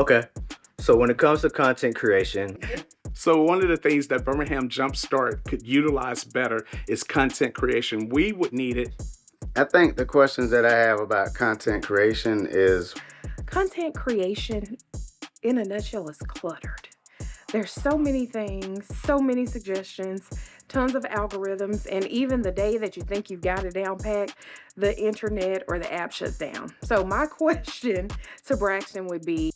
Okay. So when it comes to content creation, So one of the things that Birmingham Jumpstart could utilize better is content creation. We would need it. I think the questions that I have about content creation is Content creation, in a nutshell, is cluttered. There's so many things, so many suggestions, tons of algorithms, and even the day that you think you've got it down packed, the internet or the app shuts down. So, my question to Braxton would be,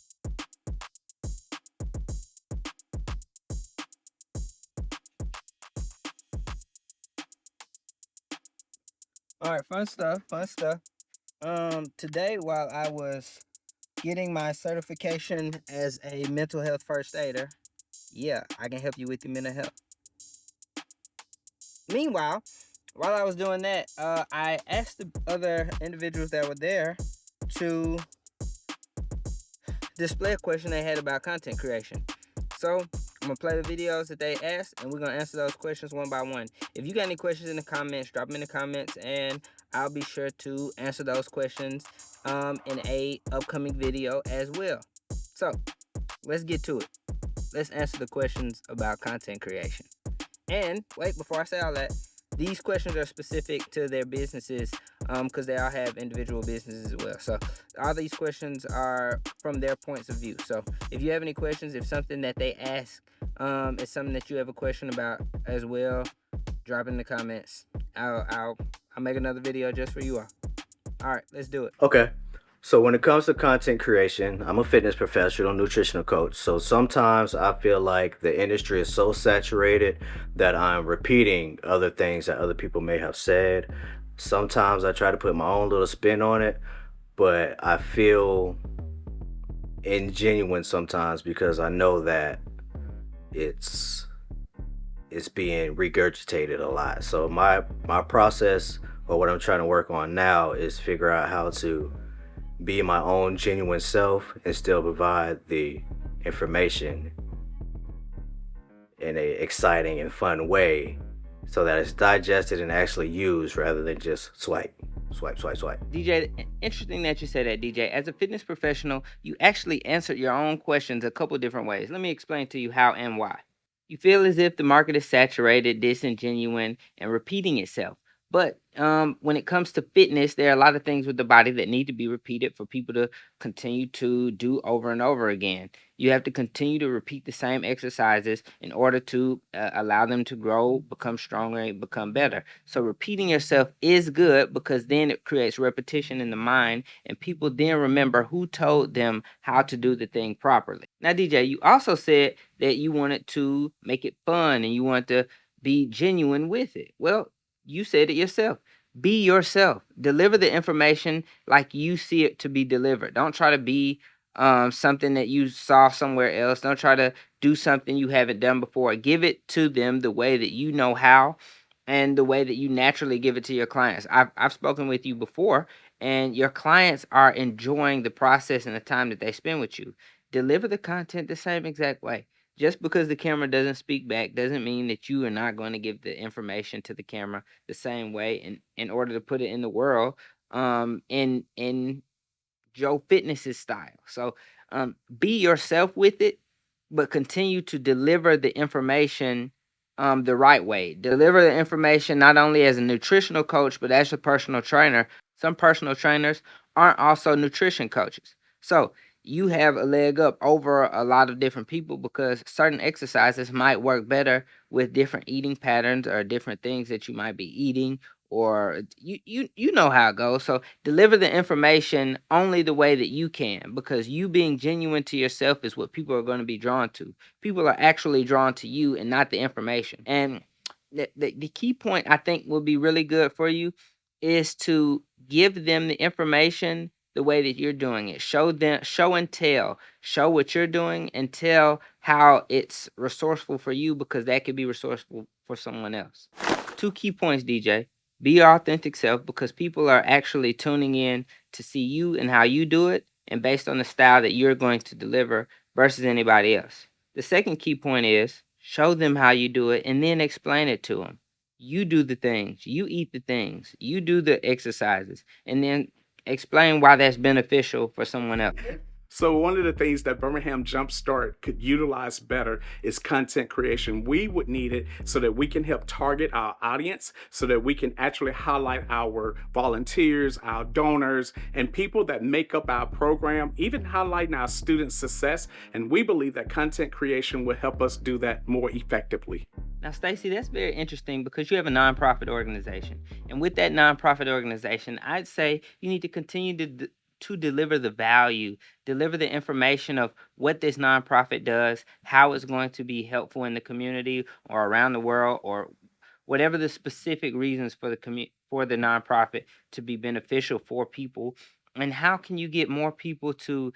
All right, fun stuff, fun stuff. Today while I was getting my certification as a mental health first aider, yeah, I can help you with your mental health. Meanwhile, while I was doing that, I asked the other individuals that were there to display a question they had about content creation. So I'm gonna play the videos that they asked, and we're gonna answer those questions one by one. If you got any questions in the comments, drop them in the comments, and I'll be sure to answer those questions in a upcoming video as well. So let's get to it. Let's answer the questions about content creation. And wait, before I say all that, these questions are specific to their businesses because they all have individual businesses as well. So all these questions are from their points of view. So if you have any questions, if something that they ask is something that you have a question about as well, drop in the comments. I'll make another video just for you all. All right, let's do it. okay. So when it comes to content creation, I'm a fitness professional, nutritional coach. So sometimes I feel like the industry is so saturated that I'm repeating other things that other people may have said. Sometimes I try to put my own little spin on it, but I feel ingenuine sometimes because I know that it's it's being regurgitated a lot. So my process or what I'm trying to work on now is figure out how to be my own genuine self and still provide the information in a exciting and fun way so that it's digested and actually used rather than just swipe. DJ, interesting that you say that, DJ. As a fitness professional, you actually answered your own questions a couple different ways. Let me explain to you how and why. You feel as if the market is saturated, disingenuine, and repeating itself. But when it comes to fitness, there are a lot of things with the body that need to be repeated for people to continue to do over and over again. You have to continue to repeat the same exercises in order to allow them to grow, become stronger, and become better. So repeating yourself is good because then it creates repetition in the mind, and people then remember who told them how to do the thing properly. Now, DJ, you also said that you wanted to make it fun and you want to be genuine with it. Well, you said it yourself. Be yourself. Deliver the information like you see it to be delivered. Don't try to be something that you saw somewhere else. Don't try to do something you haven't done before. Give it to them the way that you know how and the way that you naturally give it to your clients. I've spoken with you before, and your clients are enjoying the process and the time that they spend with you. Deliver the content the same exact way. Just because the camera doesn't speak back doesn't mean that you are not going to give the information to the camera the same way in order to put it in the world in Joe Fitness's style. So be yourself with it, but continue to deliver the information the right way. Deliver the information not only as a nutritional coach, but as a personal trainer. Some personal trainers aren't also nutrition coaches. So you have a leg up over a lot of different people because certain exercises might work better with different eating patterns or different things that you might be eating, or you know how it goes. So deliver the information only the way that you can, because you being genuine to yourself is what people are going to be drawn to. People are actually drawn to you and not the information. And the key point I think will be really good for you is to give them the information the way that you're doing it. Show them, show and tell. Show what you're doing and tell how it's resourceful for you, because that could be resourceful for someone else. 2 key points, DJ. Be your authentic self, because people are actually tuning in to see you and how you do it, and based on the style that you're going to deliver versus anybody else. The second key point is show them how you do it and then explain it to them. You do the things, you eat the things, you do the exercises, and then explain why that's beneficial for someone else. So one of the things that Birmingham Jumpstart could utilize better is content creation. We would need it so that we can help target our audience, so that we can actually highlight our volunteers, our donors, and people that make up our program, even highlighting our student success. And we believe that content creation will help us do that more effectively. Now, Stacy, that's very interesting because you have a nonprofit organization. And with that nonprofit organization, I'd say you need to continue to deliver the value, deliver the information of what this nonprofit does, how it's going to be helpful in the community or around the world, or whatever the specific reasons for for the nonprofit to be beneficial for people. And how can you get more people to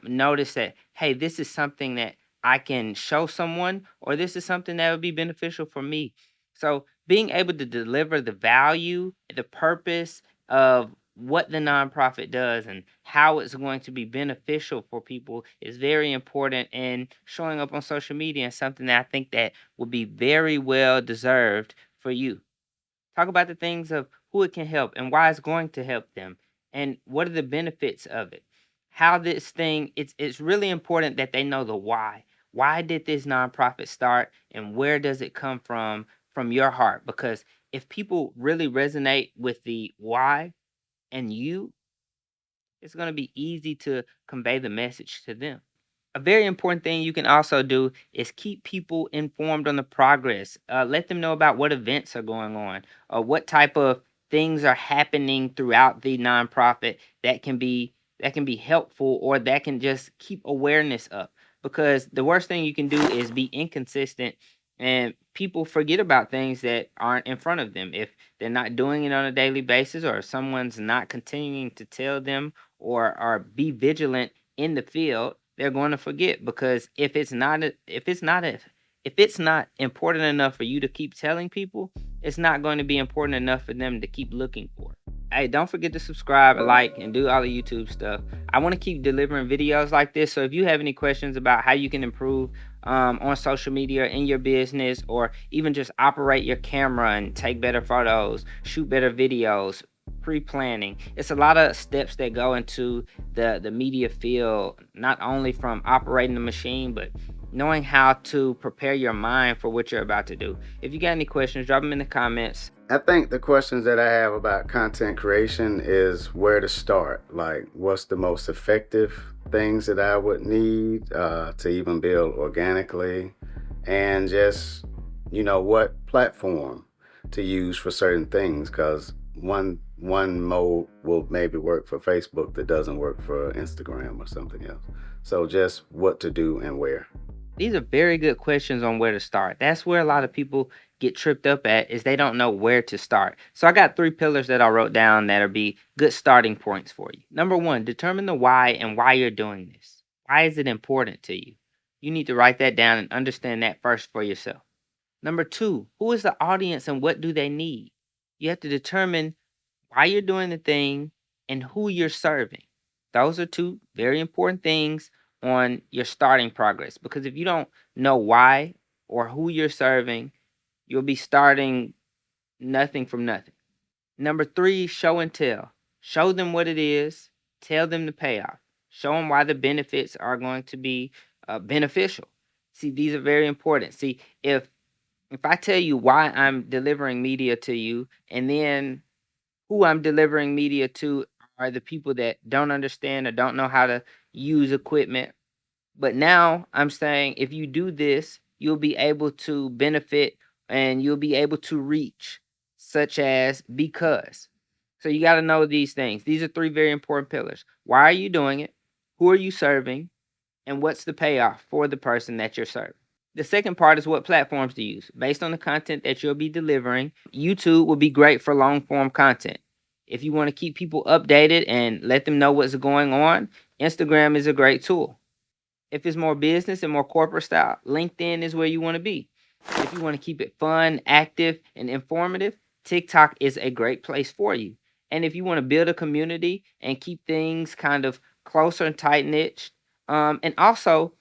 notice that, hey, this is something that I can show someone, or this is something that would be beneficial for me. So being able to deliver the value, the purpose of what the nonprofit does and how it's going to be beneficial for people is very important, and showing up on social media is something that I think that would be very well deserved for you. Talk about the things of who it can help and why it's going to help them and what are the benefits of it. How this thing, it's really important that they know the why. Why did this nonprofit start and where does it come from your heart? Because if people really resonate with the why and you, it's going to be easy to convey the message to them. A very important thing you can also do is keep people informed on the progress. Let them know about what events are going on, or what type of things are happening throughout the nonprofit that can be helpful, or that can just keep awareness up. Because the worst thing you can do is be inconsistent, and people forget about things that aren't in front of them. If they're not doing it on a daily basis, or if someone's not continuing to tell them or be vigilant in the field, they're going to forget. Because if it's not important enough for you to keep telling people, it's not going to be important enough for them to keep looking for it. Hey, don't forget to subscribe, like, and do all the YouTube stuff. I want to keep delivering videos like this. So if you have any questions about how you can improve on social media, in your business, or even just operate your camera and take better photos, shoot better videos, pre-planning. It's a lot of steps that go into the media field, not only from operating the machine, but knowing how to prepare your mind for what you're about to do. If you got any questions, drop them in the comments. I think the questions that I have about content creation is where to start. Like, what's the most effective things that I would need to even build organically, and just, what platform to use for certain things, because one mode will maybe work for Facebook that doesn't work for Instagram or something else. So just what to do and where. These are very good questions on where to start. That's where a lot of people get tripped up at, is they don't know where to start. So I got 3 pillars that I wrote down that'll be good starting points for you. Number 1, determine the why and why you're doing this. Why is it important to you? You need to write that down and understand that first for yourself. Number 2, who is the audience and what do they need? You have to determine why you're doing the thing and who you're serving. Those are 2 very important things on your starting progress, because if you don't know why or who you're serving, you'll be starting nothing from nothing. Number 3, show and tell. Show them what it is, tell them the payoff, show them why the benefits are going to be beneficial. See, these are very important. See, if I tell you why I'm delivering media to you, and then who I'm delivering media to are the people that don't understand or don't know how to use equipment. But now I'm saying if you do this, you'll be able to benefit and you'll be able to reach, such as because. So you got to know these things. These are 3 very important pillars. Why are you doing it? Who are you serving? And what's the payoff for the person that you're serving? The second part is what platforms to use. Based on the content that you'll be delivering, YouTube will be great for long form content. If you want to keep people updated and let them know what's going on, Instagram is a great tool. If it's more business and more corporate style, LinkedIn is where you want to be. If you want to keep it fun, active, and informative, TikTok is a great place for you. And if you want to build a community and keep things kind of closer and tight knit, and also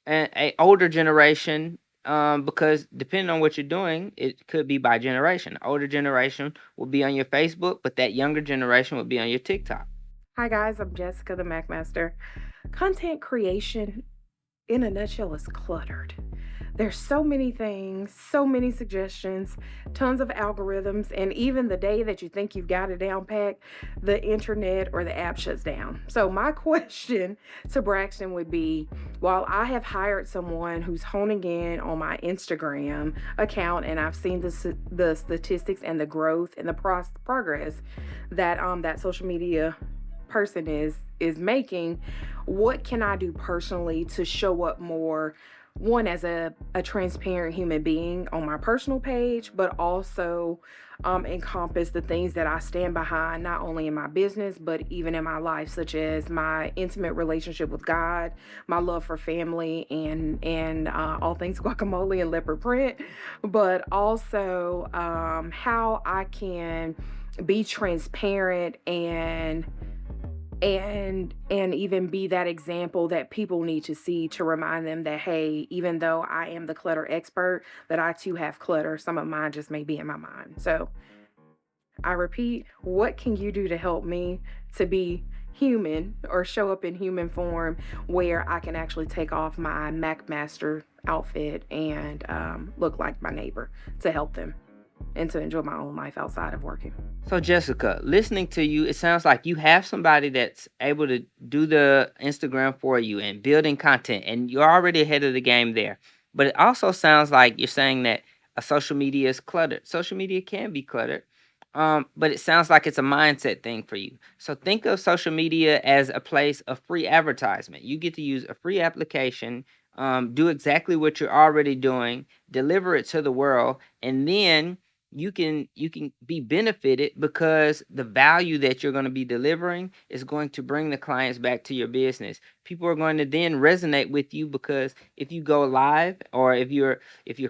a older generation, because depending on what you're doing, it could be by generation. Older generation will be on your Facebook, but that younger generation will be on your TikTok. Hi guys, I'm Jessica the Mac Master. Content creation, in a nutshell, is cluttered. There's so many things, so many suggestions, tons of algorithms, and even the day that you think you've got it down packed, the internet or the app shuts down. So, my question to Braxton would be, while I have hired someone who's honing in on my Instagram account and I've seen the statistics and the growth and the progress that that social media person is making, what can I do personally to show up more, one, as a transparent human being on my personal page, but also encompass the things that I stand behind, not only in my business, but even in my life, such as my intimate relationship with God, my love for family, and all things guacamole and leopard print, but also how I can be transparent and even be that example that people need to see to remind them that, hey, even though I am the clutter expert, that I too have clutter. Some of mine just may be in my mind. So I repeat, what can you do to help me to be human or show up in human form where I can actually take off my Mac Master outfit and look like my neighbor to help them and to enjoy my own life outside of working? So, Jessica, listening to you, it sounds like you have somebody that's able to do the Instagram for you and building content, and you're already ahead of the game there. But it also sounds like you're saying that social media is cluttered. Social media can be cluttered, but it sounds like it's a mindset thing for you. So, think of social media as a place of free advertisement. You get to use a free application, do exactly what you're already doing, deliver it to the world, and then you can be benefited because the value that you're going to be delivering is going to bring the clients back to your business. People are going to then resonate with you because if you go live, or if you're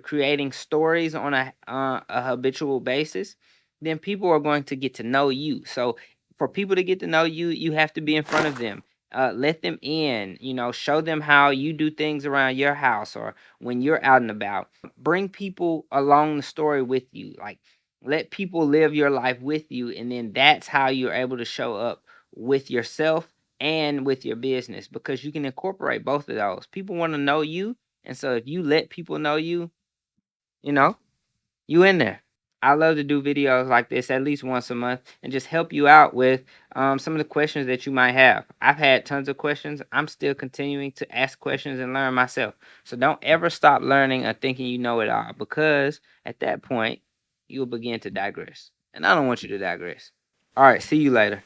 creating stories on a habitual basis, then people are going to get to know you. So for people to get to know you, you have to be in front of them. Let them in, show them how you do things around your house or when you're out and about. Bring people along the story with you. Like, let people live your life with you, and then that's how you're able to show up with yourself and with your business, because you can incorporate both of those. People want to know you, and so if you let people know you, you know, you in there. I love to do videos like this at least once a month and just help you out with some of the questions that you might have. I've had tons of questions. I'm still continuing to ask questions and learn myself. So don't ever stop learning or thinking you know it all, because at that point, you'll begin to digress. And I don't want you to digress. All right, see you later.